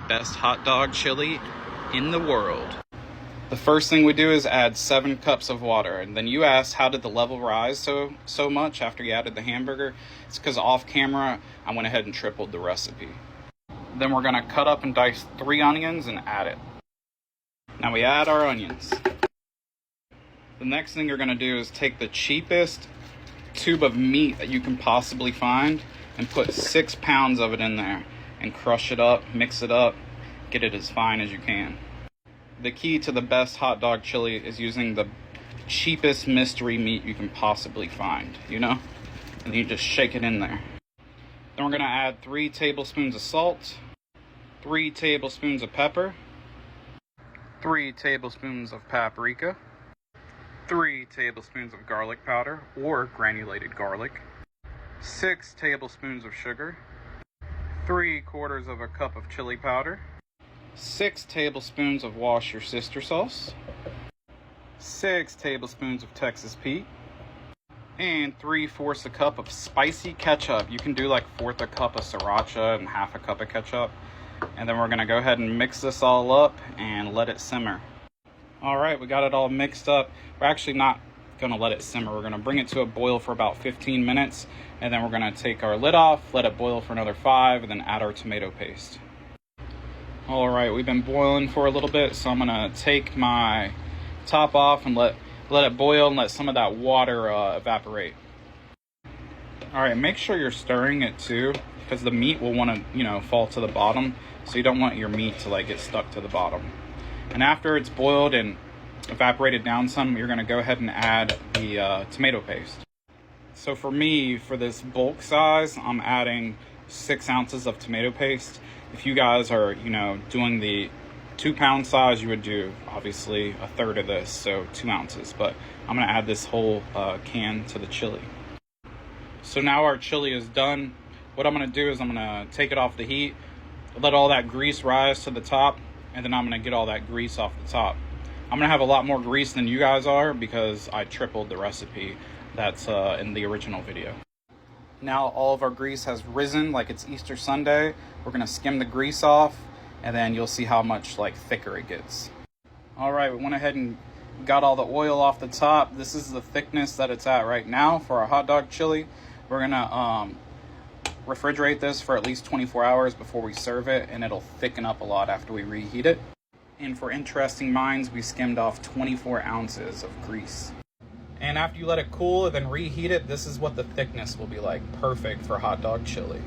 best hot dog chili in the world. The first thing we do is add 7 cups of water. And then you asked, how did the level rise so much after you added the hamburger? It's because off camera, I went ahead and tripled the recipe. Then we're gonna cut up and dice 3 onions and add it. Now we add our onions. The next thing you're gonna do is take the cheapest tube of meat that you can possibly find and put 6 pounds of it in there and crush it up, mix it up, get it as fine as you can. The key to the best hot dog chili is using the cheapest mystery meat you can possibly find, you know? And you just shake it in there. Then we're gonna add 3 tablespoons of salt, 3 tablespoons of pepper, 3 tablespoons of paprika, 3 tablespoons of garlic powder or granulated garlic, 6 tablespoons of sugar, 3/4 of a cup of chili powder, 6 tablespoons of Wash Your Sister sauce, 6 tablespoons of Texas Pete, and 3/4 a cup of spicy ketchup. You can do like 1/4 a cup of sriracha and 1/2 a cup of ketchup. And then we're gonna go ahead and mix this all up and let it simmer. All right, we got it all mixed up. We're actually not gonna let it simmer. We're gonna bring it to a boil for about 15 minutes, and then we're gonna take our lid off, let it boil for another 5, and then add our tomato paste. All right, we've been boiling for a little bit, so I'm gonna take my top off and let it boil and let some of that water evaporate. All right, make sure you're stirring it too, because the meat will want to, fall to the bottom. So you don't want your meat to get stuck to the bottom. And after it's boiled and evaporated down some, you're gonna go ahead and add the tomato paste. So for me, for this bulk size, I'm adding 6 ounces of tomato paste. If you guys are, doing the 2-pound size, you would do obviously 1/3 of this, so 2 ounces. But I'm gonna add this whole can to the chili. So now our chili is done. What I'm gonna do is I'm gonna take it off the heat, let all that grease rise to the top, and then I'm gonna get all that grease off the top. I'm gonna have a lot more grease than you guys are because I tripled the recipe that's in the original video. Now all of our grease has risen like it's Easter Sunday. We're gonna skim the grease off, and then you'll see how much thicker it gets. All right, we went ahead and got all the oil off the top. This is the thickness that it's at right now for our hot dog chili. We're gonna refrigerate this for at least 24 hours before we serve it, and it'll thicken up a lot after we reheat it. And for interesting minds, we skimmed off 24 ounces of grease. And after you let it cool and then reheat it, this is what the thickness will be like. Perfect for hot dog chili.